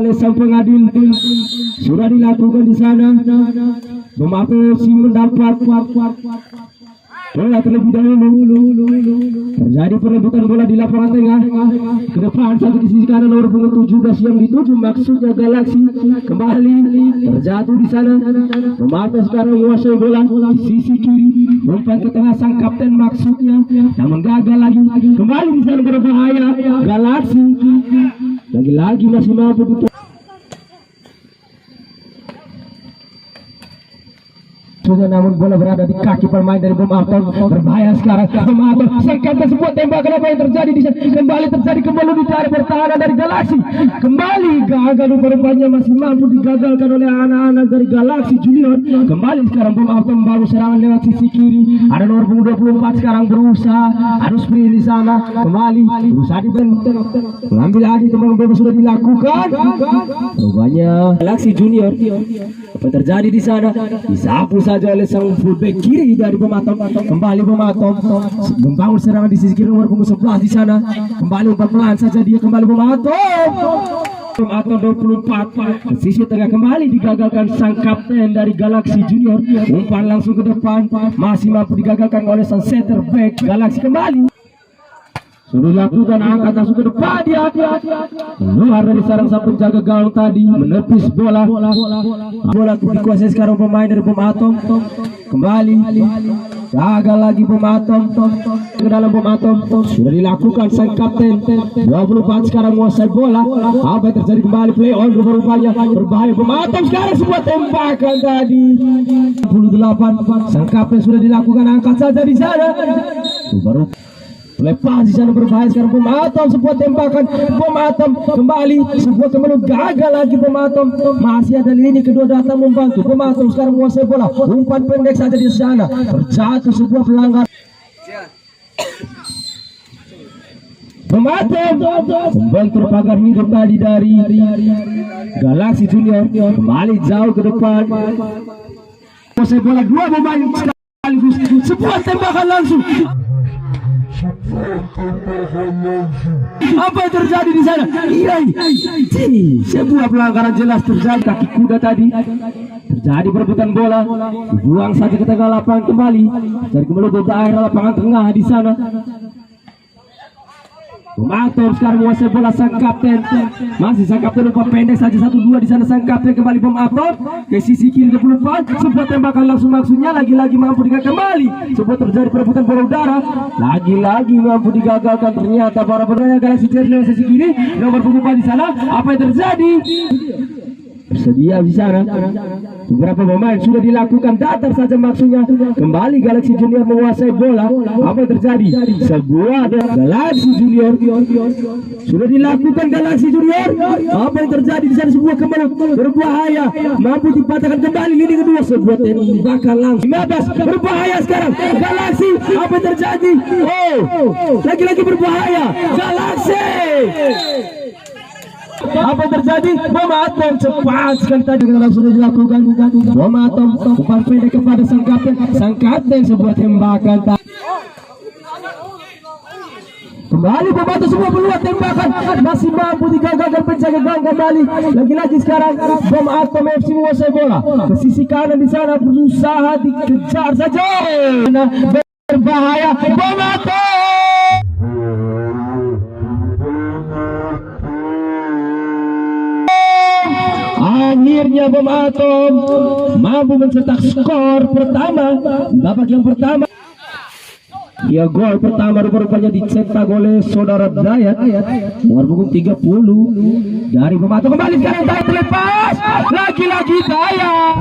oleh sang pengadil sudah dilakukan di sana. Memapesi mendapat bola terlebih dahulu. Terjadi perebutan bola di lapangan tengah. Ke depan satu di sisi kanan nomor punggung 17 yang dituju maksudnya Galaksi kembali terjatuh di sana. Memapes sekarang menguasai bola di sisi kiri. Umpan ke tengah sang kapten maksudnya, namun gagal lagi. Kembali di sana berbahaya Galaksi. Lagi-lagi masih mampu di namun bola berada di kaki pemain dari Bom Atom. Berbahaya sekarang Bom Atom. Sangkatan sebuah tembakan apa yang terjadi di sana. Kembali terjadi kembali dicari pertahanan dari Galaksi. Kembali gagal rupanya masih mampu digagalkan oleh anak-anak dari Galaksi Junior. Kembali sekarang Bom Atom baru serangan lewat sisi kiri. Ada nomor punggung 24 sekarang berusaha. Harus free di sana. Kembali berusaha dibentuk. Mengambil lagi teman-teman sudah dilakukan. Rupanya Galaksi Junior. Apa yang terjadi di sana? Disapu saja oleh sang fullback kiri dari Bom Atom. Kembali Bom Atom membangun serangan di sisi kiri nomor punggung 11 di sana. Kembali umpan pelan saja dia kembali Bom Atom. Bom Atom 24 sisi tengah kembali digagalkan sang kapten dari Galaksi Junior. Umpan langsung ke depan masih mampu digagalkan oleh sang center back Galaksi. Kembali sudah dilakukan angkat langsung ke depan dia. Keluar dari sarang sang penjaga gawang tadi menepis bola. Bola dikuasai sekarang pemain dari Bom Atom. Kembali gagal lagi Bom Atom ke dalam Bom Atom. Sudah dilakukan sang kapten 24 sekarang menguasai bola. Apa yang terjadi kembali play on rupanya berbahaya Bom Atom sekarang sebuah tembakan tadi 28 sang kapten sudah dilakukan angkat saja di sana. Baru lepas di sana berbahaya sekarang Bom Atom sebuah tembakan Bom Atom kembali sebuah kembali gagal lagi Bom Atom. Masih ada lini kedua datang membantu Bom Atom sekarang menguasai bola. Umpan pendek saja di sana terjatuh sebuah pelanggaran. Bom Atom membentur pagar hidup tadi dari Galaksi Junior. Kembali jauh ke depan menguasai bola dua pemain sekaligus sebuah tembakan langsung. Apa yang terjadi di sana? Iya, sebuah pelanggaran jelas terjadi. Kaki kuda tadi terjadi perebutan bola, buang saja ke tengah lapangan kembali. Dari kembali ke daerah lapangan tengah di sana. Bom Atom sekarang menguasai bola sang kapten. Masih sang kapten umpan pendek saja 1-2 di sana sang kapten kembali Bom Atom ke sisi kiri 24. Sebuah tembakan langsung maksudnya lagi-lagi mampu digagalkan kembali. Sebuah terjadi perebutan bola udara. Lagi-lagi mampu digagalkan ternyata para pemain Galaksi dari sisi kiri nomor punggung 4 di sana. Apa yang terjadi? Bersedia di sana. Beberapa pemain sudah dilakukan datar saja maksudnya. Kembali Galaksi Junior menguasai bola. Apa yang terjadi? Sebuah Galaksi Junior sudah dilakukan Galaksi Junior. Apa yang terjadi di sana? Sebuah kembali berbahaya mampu dipatahkan kembali lini kedua. Sebuah tembakan langsung 15 berbahaya sekarang Galaksi. Apa yang terjadi? Lagi-lagi berbahaya Galaksi. Apa yang terjadi? Bom Atom cepat sekali tadi sudah dilakukan Bom Atom umpan pendek kepada sang kapten sebuah tembakan kembali Bom Atom sebuah peluang tembakan masih mampu digagalkan penjaga gawang kembali. Lagi-lagi sekarang Bom Atom FC menguasai bola ke sisi kanan di sana berusaha dikejar saja. Berbahaya Bom Atom. Akhirnya Bom Atom mampu mencetak skor pertama babak yang pertama. Ya, gol pertama rupanya dicetak oleh saudara Dayat nomor punggung 30 dari Bom Atom. Kembali sekarang Dayat terlepas. Lagi-lagi Dayat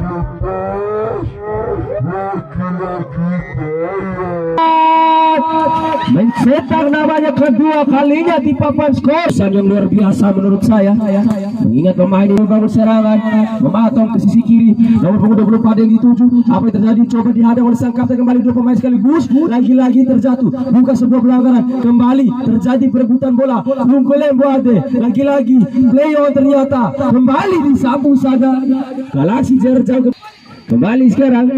mencetak namanya kedua kalinya di papan skor yang luar biasa menurut saya. Mengingat pemain ini membangun serangan Bom Atom ke sisi kiri nomor punggung 24 yang dituju. Apa yang terjadi? Coba dihadang oleh sang kapten kembali dua pemain sekaligus. Lagi-lagi terjatuh bukan sebuah pelanggaran. Kembali terjadi perebutan bola. Lagi-lagi play on ternyata kembali disambung saja Galaksi jauh Kembali sekarang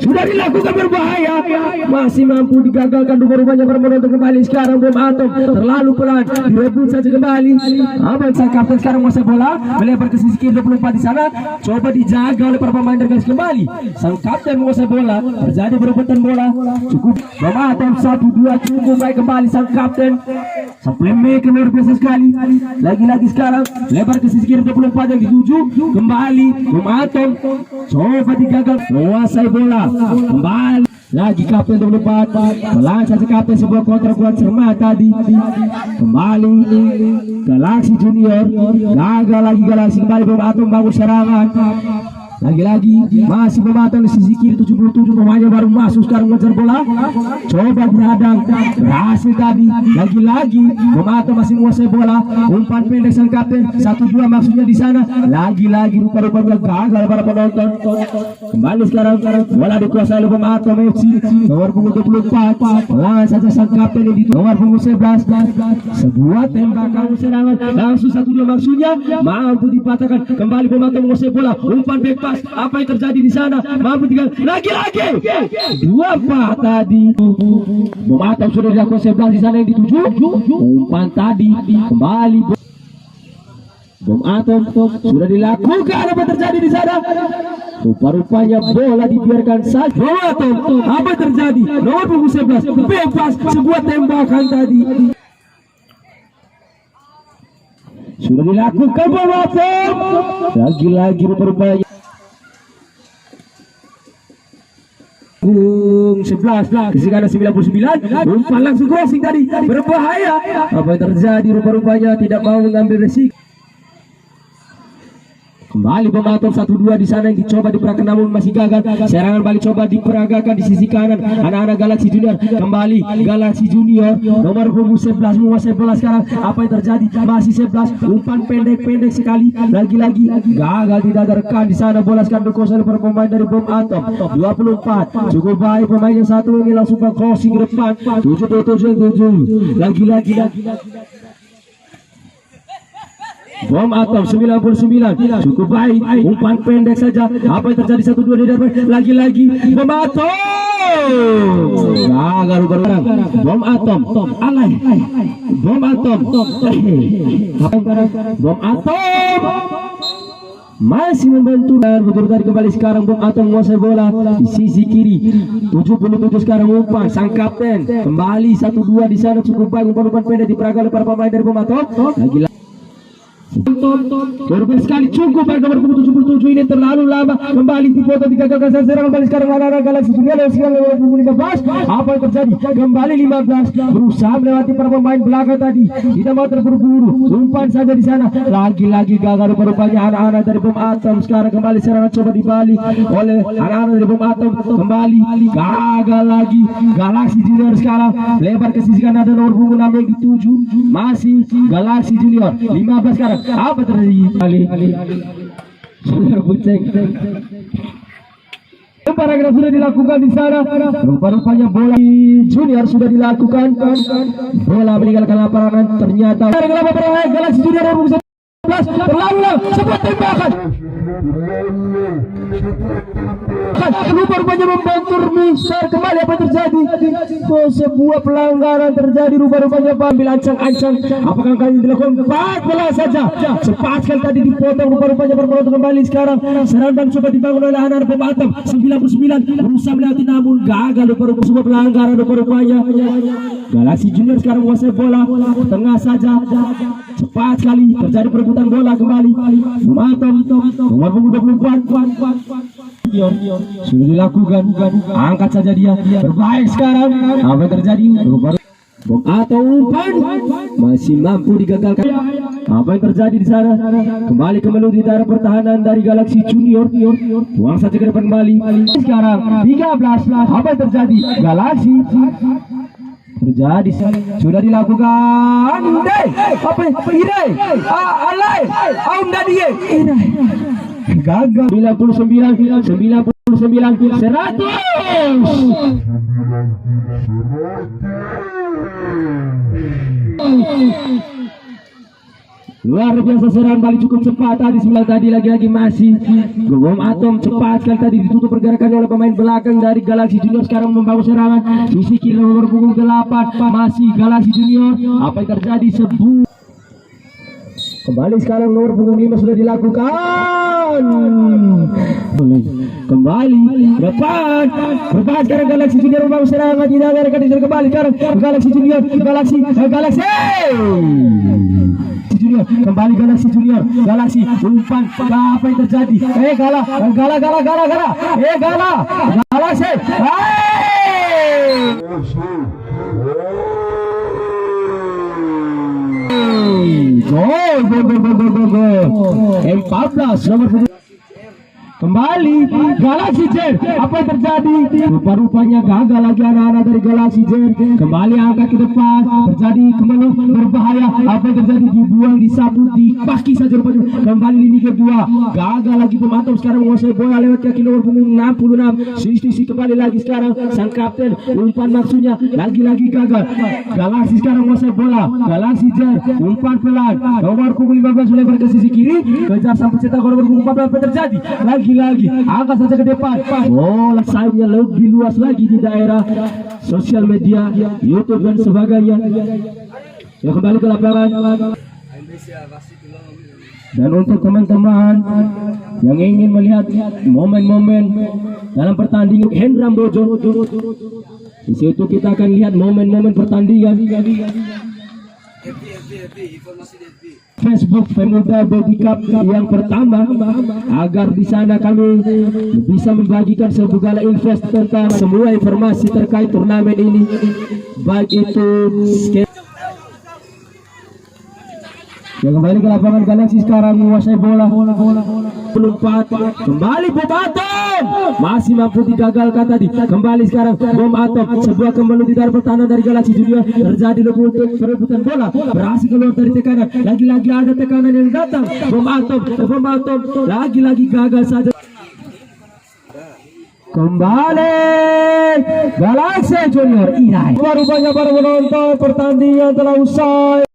sudah dilakukan berbahaya, masih mampu digagalkan rupanya penonton. Kembali sekarang bom atom terlalu pelan, direbut saja kembali. Abang sang kapten sekarang menguasai bola, melebar ke sisi kiri 24 di sana, coba dijaga oleh para pemain dari garis kembali. Sang kapten menguasai bola, terjadi berebutan bola, cukup bom atom 1-2 cukup baik kembali sang kapten. Sang playmaker luar biasa sekali. Lagi-lagi sekarang lebar ke sisi kiri 24 yang dituju kembali bom atom, coba digagal menguasai bola kembali. Lagi kapten 24 melancar si kapten sebuah kontra kuat cermat tadi. Kembali Galaxy Junior, gagal lagi Galaxy, kembali bom atom bangun serangan. Lagi-lagi masih memantau di sisi kiri 77 pemainnya baru masuk sekarang mengejar bola, coba dihadang, berhasil tadi. Lagi-lagi memantau masih menguasai bola, umpan pendek sang kapten 1-2 maksudnya di sana. Lagi-lagi rupa-rupanya gagal para penonton. Kembali sekarang bola dikuasai oleh Pematom FC nomor punggung 24, lawan saja sang kapten yang di nomor punggung 11. Sebuah tembakan serangan langsung 1-2 maksudnya mampu dipatahkan. Kembali Pematom menguasai bola, umpan back pass. Apa yang terjadi di sana? Mampu tinggal lagi-lagi 2-4 tadi. Bom atom sudah dilakukan 11 di sana yang dituju. Umpan tadi kembali. Bom atom sudah dilakukan. Apa yang terjadi di sana? Rupa-rupanya bola dibiarkan saja. Bom atom, apa yang terjadi? Nomor punggung 11 bebas, sebuah tembakan tadi. Sudah dilakukan bom atom. Lagi-lagi rupa-rupanya 11 ke kanan 99, umpan langsung crossing tadi, berbahaya. Apa yang terjadi? Rupa-rupanya tidak mau mengambil resiko. Kembali Pematom 1-2 di sana yang dicoba diperagakan namun masih gagal. Serangan balik coba diperagakan di sisi kanan anak-anak Galaxy Junior. Kembali Galaxy Junior nomor punggung 11 menguasai bola sekarang. Apa yang terjadi? Masih 11, umpan pendek sekali. Lagi-lagi gagal didadarkan di sana. Bola sekarang dikuasai oleh para pemain dari Bom Atom 24. Cukup baik pemain yang satu ini langsung ke crossing ke depan 7-7. Lagi-lagi Bom Atom 99 cukup baik, umpan pendek saja. Apa yang terjadi? 1-2 di depan. Lagi-lagi Bom Atom gagal berang. Bom Atom alay. Bom Atom Bom Atom masih membantu dan betul tadi. Kembali sekarang Bom Atom menguasai bola di sisi kiri 77 sekarang. Umpan sang kapten kembali 1-2 di sana, cukup baik. Umpan pendek diperagakan oleh para pemain dari Bom Atom. Lagi-lagi berbeda sekali, cukup baik nomor 77 ini terlalu lama. Kembali dipoto digagalkan serangan balik sekarang anak-anak Galaxy Junior yang sekarang nomor 15. Apa yang terjadi? Kembali 15 berusaha melewati para pemain belakang tadi, tidak mau terburu-buru, umpan saja di sana. Lagi-lagi gagal rupanya anak-anak dari Bom Atom. Sekarang kembali serangan coba dibalik oleh anak-anak dari Bom Atom. Kembali gagal lagi Galaxy Junior. Sekarang lebar ke sisi kanan ada nomor punggung 6 yang dituju, masih Galaxy Junior 15 sekarang. Apa terjadi? Sudah bucek. Paragraf sudah dilakukan di sana. Rupa-rupanya bola Junior sudah dilakukan. Bola meninggalkan lapangan. Ternyata Galaxy Junior 11 terlalu lama. Sebuah tembakan. Rupa-rupanya membentur Mister. Kembali apa terjadi? Sebuah pelanggaran terjadi. Rupa-rupanya ambil ancang-ancang. Apakah kali dilakukan? 14 saja. Cepat sekali tadi dipotong. Rupa-rupanya berpenonton kembali sekarang. Serangan coba dibangun oleh anak-anak Bom Atom 99 berusaha melewati namun gagal. Rupa-rupanya sebuah pelanggaran. Rupa-rupanya Galaxy Junior sekarang menguasai bola tengah saja. Cepat sekali terjadi perebutan bola kembali. Bom Atom nomor punggung 24 sudah dilakukan, angkat saja dia, berbaik sekarang. Apa yang terjadi? Bom Atom umpan masih mampu digagalkan. Apa yang terjadi di sana? Kembali ke menu di daerah pertahanan dari Galaxy Junior. Buang saja ke depan kembali. Sekarang 13. Apa yang terjadi? Galaxy terjadi sudah dilakukan. Apa Irai alay aunda dia gagal. 99 100. Luar biasa serangan balik cukup cepat tadi sebelah tadi lagi-lagi masih bom atom cepat sekali tadi ditutup pergerakan oleh pemain belakang dari Galaxy Junior. Sekarang membangun serangan sisi kiri nomor punggung 8 masih Galaxy Junior. Apa yang terjadi kembali sekarang nomor punggung 5 sudah dilakukan kembali depan berbahas sekarang Galaxy Junior membangun serangan tidak ada rekan kembali sekarang Galaxy Junior Galaxy Junior kembali Galaxy Junior Galaxy umpan apa yang terjadi Galaxy gol 14 nomor kembali Galaxy Jet. Apa yang terjadi? Rupa-rupanya gagal lagi anak-anak dari Galaxy Jet. Kembali angkat ke depan, terjadi kembali berbahaya. Apa yang terjadi? Dibuang, disapu, dipaki saja rupanya. Kembali lini kedua, gagal lagi pemantau sekarang menguasai bola lewat kaki nomor punggung 66. Sisi kembali lagi sekarang sang kapten umpan maksudnya lagi-lagi gagal. Galaxy sekarang menguasai bola. Galaxy Jet umpan pelan. Nomor punggung 15 sudah ke sisi kiri, kejar sampai cetak nomor punggung 14. Apa yang terjadi? Lagi angkat saja ke depan. Bola sayapnya lebih luas lagi di daerah sosial media, YouTube dan sebagainya. Ya kembali ke lapangan. Dan untuk teman-teman yang ingin melihat momen-momen dalam pertandingan Hendram Bojo, di situ kita akan lihat momen-momen pertandingan. Facebook Pemuda Body Cup yang pertama, agar di sana kami bisa membagikan segala invest tentang semua informasi terkait turnamen ini, baik itu ya kembali ke lapangan Galaxy sekarang menguasai bola. Pelumpat kembali bom atom masih mampu digagalkan tadi. Kembali sekarang bom atom, sebuah kembali di dalam pertahanan dari Galaxy Junior. Terjadi untuk perebutan bola, berhasil keluar dari tekanan. Lagi-lagi ada tekanan yang datang. Bom atom lagi-lagi gagal saja. Kembali Galaxy Junior. Rupanya para penonton pertandingan telah usai.